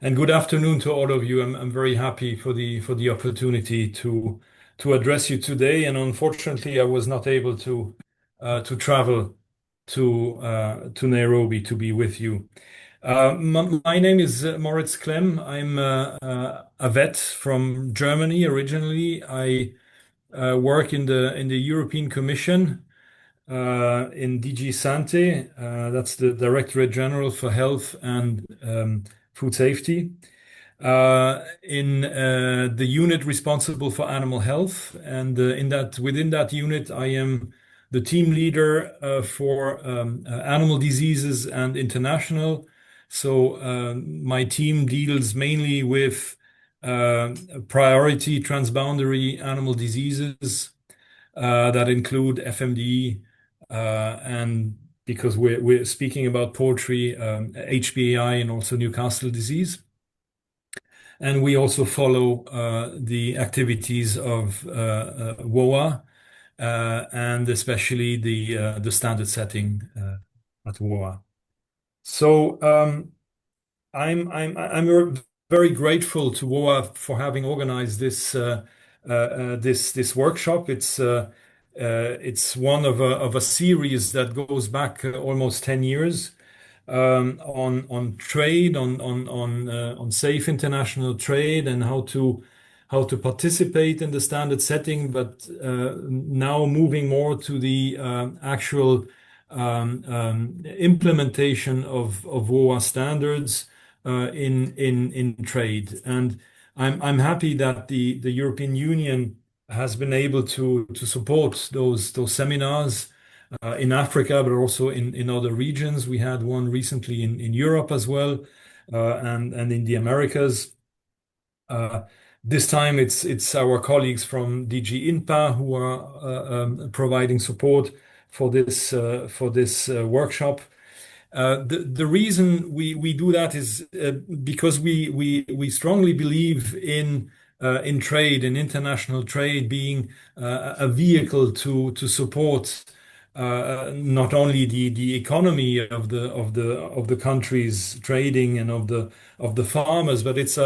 And good afternoon to all of you. I'm very happy for the opportunity to address you today. And unfortunately, I was not able to travel to Nairobi to be with you. My name is Moritz Klemm. I'm a vet from Germany originally. I work in the European Commission in DG SANTE. That's the Directorate General for Health and Food Safety. In the unit responsible for animal health, and within that unit, I am the team leader for animal diseases and international. So my team deals mainly with priority transboundary animal diseases that include FMD, and because we're speaking about poultry, HPAI, and also Newcastle disease. And we also follow the activities of WOA, and especially the standard setting at WOA. So I'm very grateful to WOA for having organized this workshop. It's one of a series that goes back almost 10 years on trade, on safe international trade, and how to participate in the standard setting, but now moving more to the actual implementation of WOA standards in trade. And I'm happy that the European Union has been able to support those seminars in Africa, but also in other regions. We had one recently in Europe as well, and in the Americas. This time it's our colleagues from DG INPA who are providing support for this workshop. The reason we do that is because we strongly believe in trade, in international trade being a vehicle to support not only the economy of the countries trading and of the farmers, but it's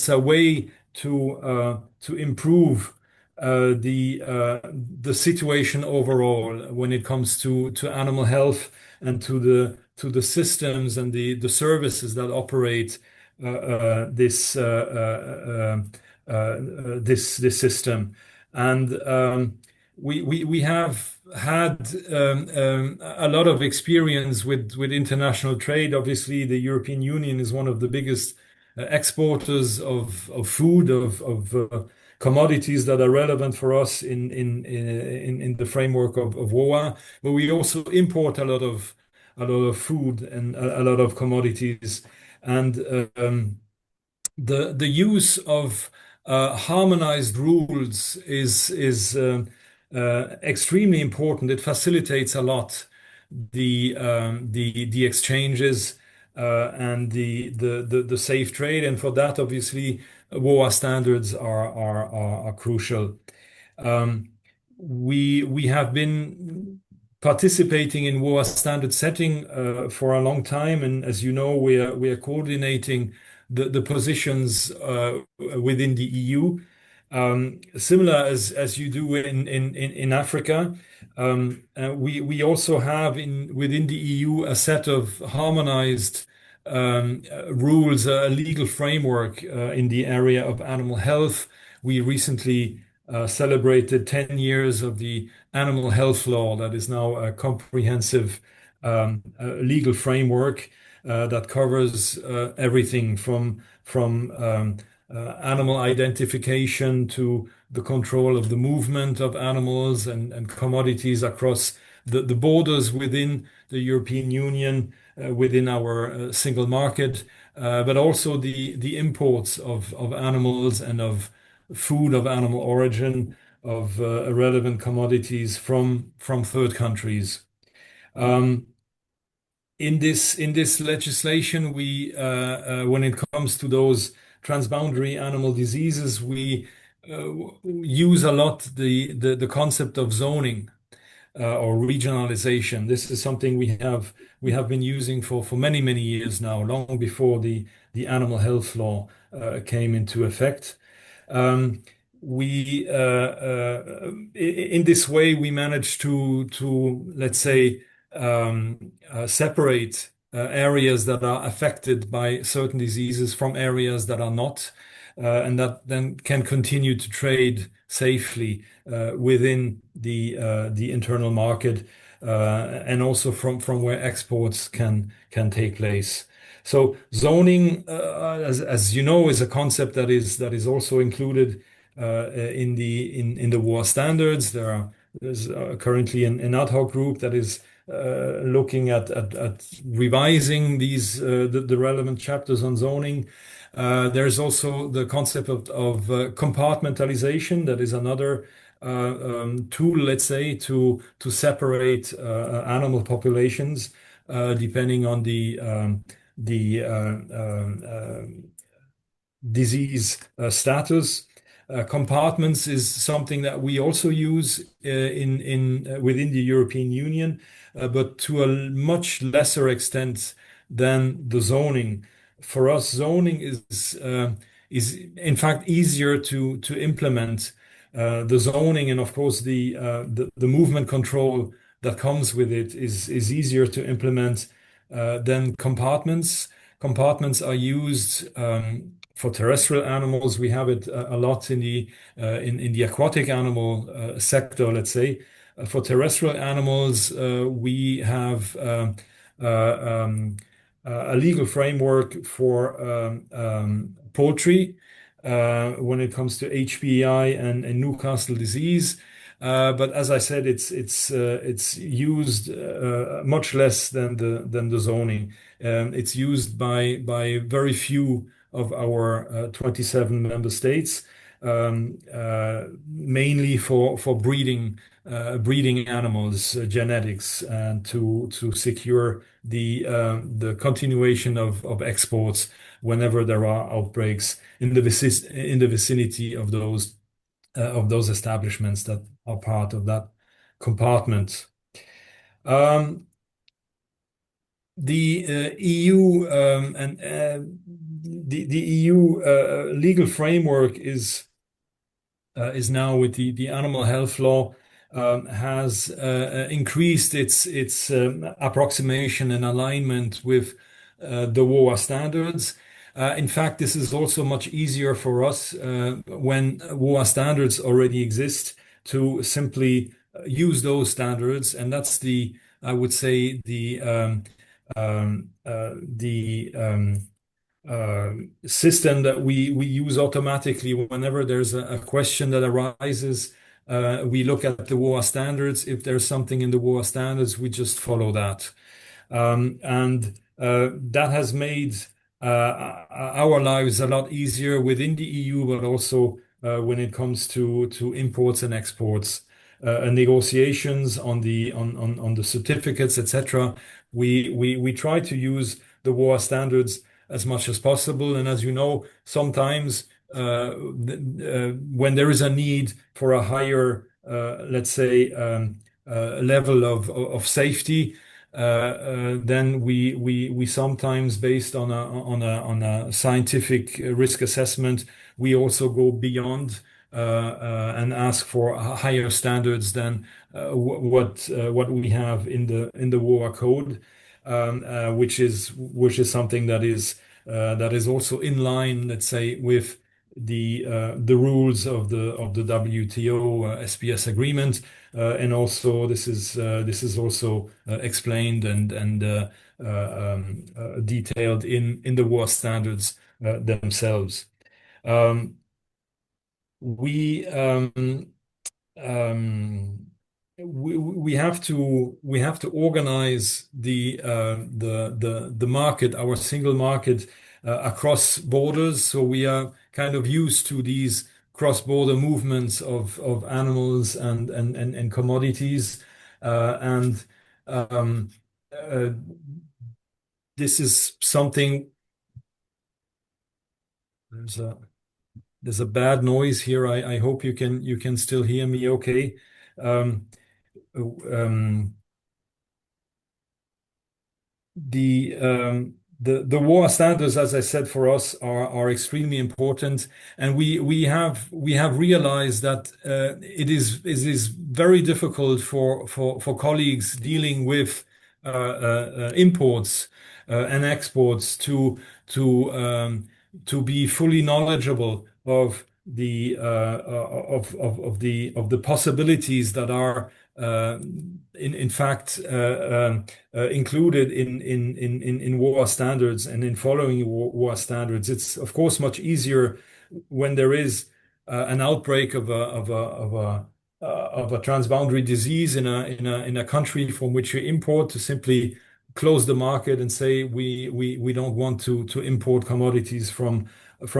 a way to improve the situation overall when it comes to animal health and to the systems and the services that operate this system. And we have had a lot of experience with international trade. Obviously, the European Union is one of the biggest exporters of food, of commodities that are relevant for us in the framework of WOA. But we also import a lot of food and a lot of commodities. And the use of harmonized rules is extremely important. It facilitates a lot the exchanges and the safe trade, and for that, obviously, WOA standards are crucial. We have been participating in WOA standard setting for a long time, and as you know, we are coordinating the positions within the EU, similar as you do in Africa. We also have within the EU a set of harmonized rules, a legal framework in the area of animal health. We recently celebrated 10 years of the animal health law that is now a comprehensive legal framework that covers everything from animal identification to the control of the movement of animals and commodities across the borders within the European Union, within our single market, but also the imports of animals and of food of animal origin, of relevant commodities from third countries. In this legislation, we when it comes to those transboundary animal diseases, we use a lot the concept of zoning. or regionalization. This is something we have been using for many years now, long before the animal health law came into effect. Um, in this way, we managed to let's say separate areas that are affected by certain diseases from areas that are not, and that then can continue to trade safely within the internal market, and also from where exports can take place. So zoning, as you know, is a concept that is also included in the WOA standards. There's currently an ad hoc group that is looking at revising the relevant chapters on zoning. There's also the concept of compartmentalization. That is another tool, let's say, to separate animal populations depending on the disease status. Compartments is something that we also use in within the European Union, but to a much lesser extent than the zoning. For us, zoning is in fact easier to implement. The zoning and of course the movement control that comes with it is easier to implement than compartments. Compartments are used for terrestrial animals. We have it a lot in the aquatic animal sector, let's say. For terrestrial animals, we have a legal framework for poultry when it comes to HPI and Newcastle disease. But as I said, it's used much less than the zoning. It's used by very few of our 27 member states, mainly for breeding animals, genetics, and to secure the continuation of exports whenever there are outbreaks in the vicinity of those establishments that are part of that compartment. The EU and the EU legal framework is now with the animal health law, has increased its approximation and alignment with the WOA standards. In fact, this is also much easier for us when WOA standards already exist to simply use those standards, and that's I would say the system that we use automatically whenever there's a question that arises. We look at the WOA standards. If there's something in the WOA standards, we just follow that. And that has made our lives a lot easier within the EU, but also when it comes to imports and exports. And negotiations on the certificates, etc. We try to use the WOA standards as much as possible. And as you know, sometimes when there is a need for a higher, let's say, level of safety, then we sometimes, based on a scientific risk assessment, we also go beyond and ask for higher standards than what we have in the WOA code, which is something that is also in line, let's say, with the rules of the WTO SPS agreement, and also this is also explained and detailed in the WOA standards themselves. We um, we have to organize the market, our single market, across borders. So we are kind of used to these cross-border movements of animals and commodities, and um, uh, this is something. There's a bad noise here. I hope you can still hear me okay. Um, um, the the WOA standards, as I said, for us are extremely important, and we have realized that it is very difficult for colleagues dealing with imports and exports to be fully knowledgeable of the possibilities that are in fact included in WOA standards and in following WOA standards. It's of course much easier when there is an outbreak of a transboundary disease in a country from which you import, to simply close the market and say we don't want to import commodities from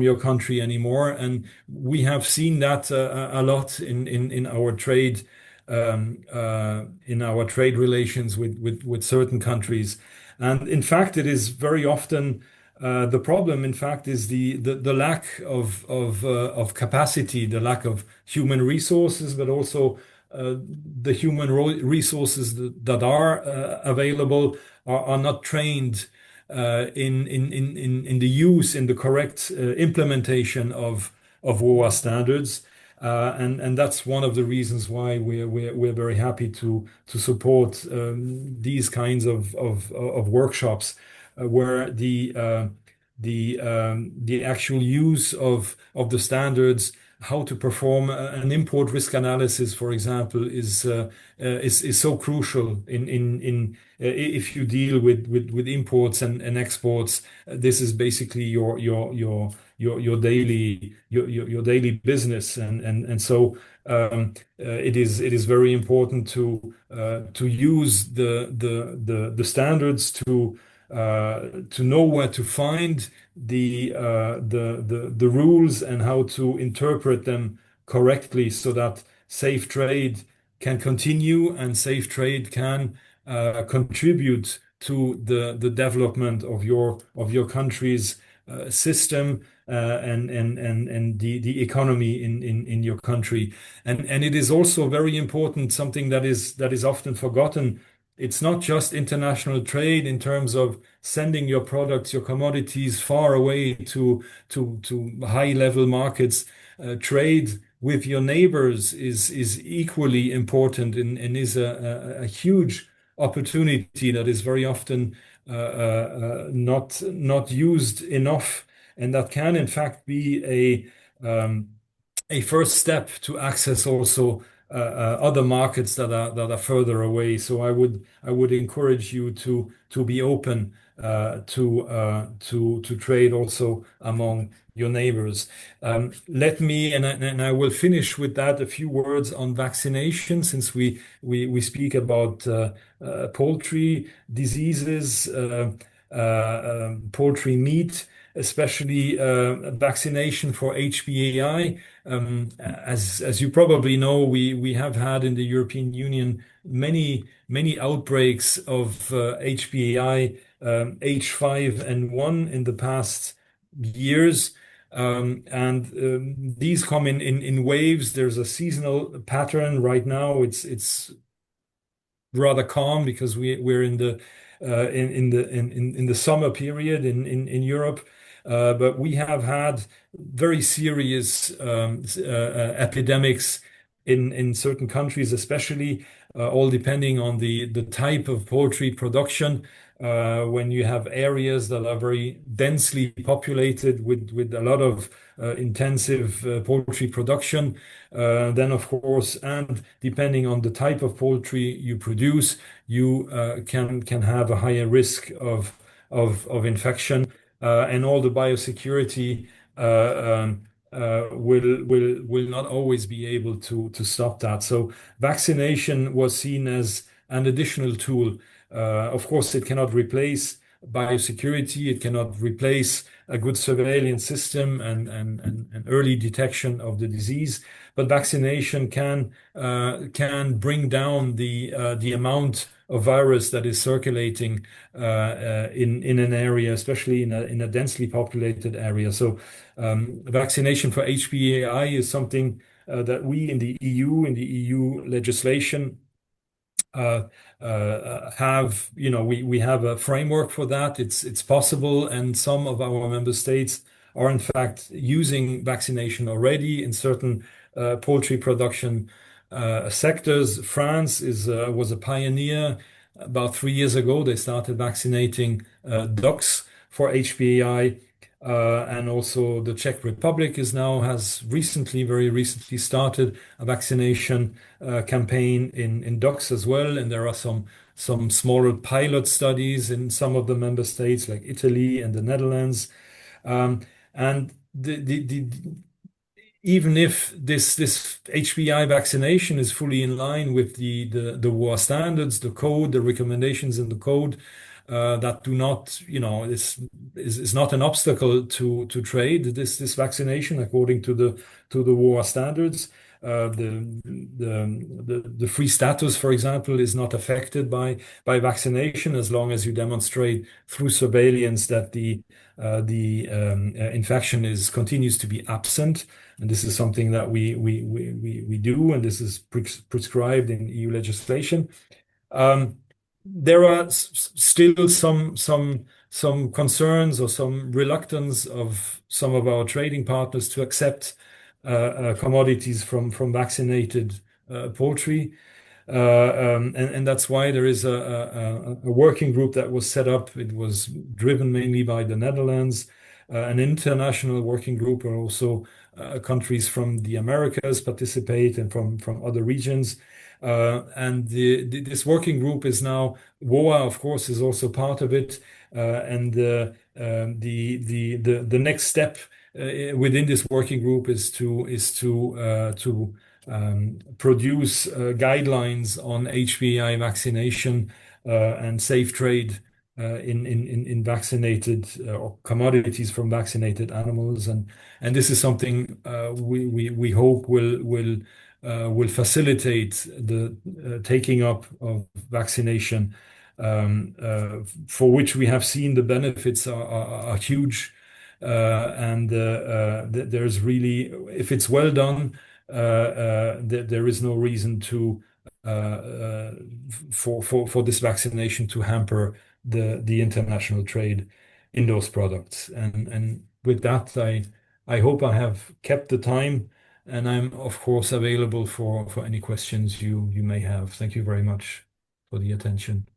your country anymore. And we have seen that a lot in our trade relations with certain countries. And in fact, it is very often the problem, in fact, is the lack of capacity, the lack of human resources, but also the human resources that are available are not trained in the use, in the correct implementation of WOA standards. And that's one of the reasons why we're very happy to support these kinds of workshops where the actual use of the standards, how to perform an import risk analysis, for example, is so crucial in if you deal with imports and exports. This is basically your daily business, and so it is very important to use the standards to know where to find the rules and how to interpret them correctly, so that safe trade can continue and safe trade can contribute to the development of your country's system and the economy in your country. And it is also very important, something that is often forgotten. It's not just international trade in terms of sending your products, your commodities far away to high level markets. Trade with your neighbors is equally important, and is a huge opportunity that is very often not used enough, and that can in fact be a first step to access also other markets that are further away. So I would encourage you to be open to trade also among your neighbors. Let me, and I will finish with that, a few words on vaccination, since we speak about poultry diseases, poultry meat, especially vaccination for HPAI. As you probably know, we have had in the European Union many outbreaks of HPAI H5N1 in the past years. And these come in waves. There's a seasonal pattern right now. It's rather calm because we're in the summer period in Europe. But we have had very serious epidemics in certain countries, especially all depending on the type of poultry production. When you have areas that are very densely populated with a lot of intensive poultry production, then of course, and depending on the type of poultry you produce, you can have a higher risk of infection, and all the biosecurity will not always be able to stop that. So vaccination was seen as an additional tool. Of course, it cannot replace biosecurity. It cannot replace a good surveillance system and early detection of the disease. But vaccination can bring down the amount of virus that is circulating in an area, especially in a densely populated area. So vaccination for HPAI is something that we in the EU legislation we have a framework for that. It's possible, and some of our member states are in fact using vaccination already in certain poultry production sectors. France was a pioneer. About 3 years ago, they started vaccinating ducks for HPAI. And also the Czech Republic has very recently started a vaccination campaign in ducks as well. And there are some smaller pilot studies in some of the member states like Italy and the Netherlands. And even if this HPI vaccination is fully in line with the WOA standards, the code, the recommendations in the code, that do not, is not an obstacle to trade this vaccination according to the WOA standards. The free status, for example, is not affected by vaccination as long as you demonstrate through surveillance that the infection continues to be absent. And this is something that we do, and this is prescribed in EU legislation. There are still some concerns or some reluctance of some of our trading partners to accept commodities from vaccinated poultry. And that's why there is a working group that was set up. It was driven mainly by the Netherlands, an international working group, where also countries from the Americas participate and from other regions. And this working group is now, WOA, of course, is also part of it. And the next step within this working group is to produce guidelines on HPI vaccination and safe trade in vaccinated or commodities from vaccinated animals, and this is something we hope will facilitate the taking up of vaccination, for which we have seen the benefits are huge, and there's really, if it's well done, there is no reason for this vaccination to hamper the international trade in those products. And with that, I hope I have kept the time, and I'm of course available for any questions you may have. Thank you very much for the attention.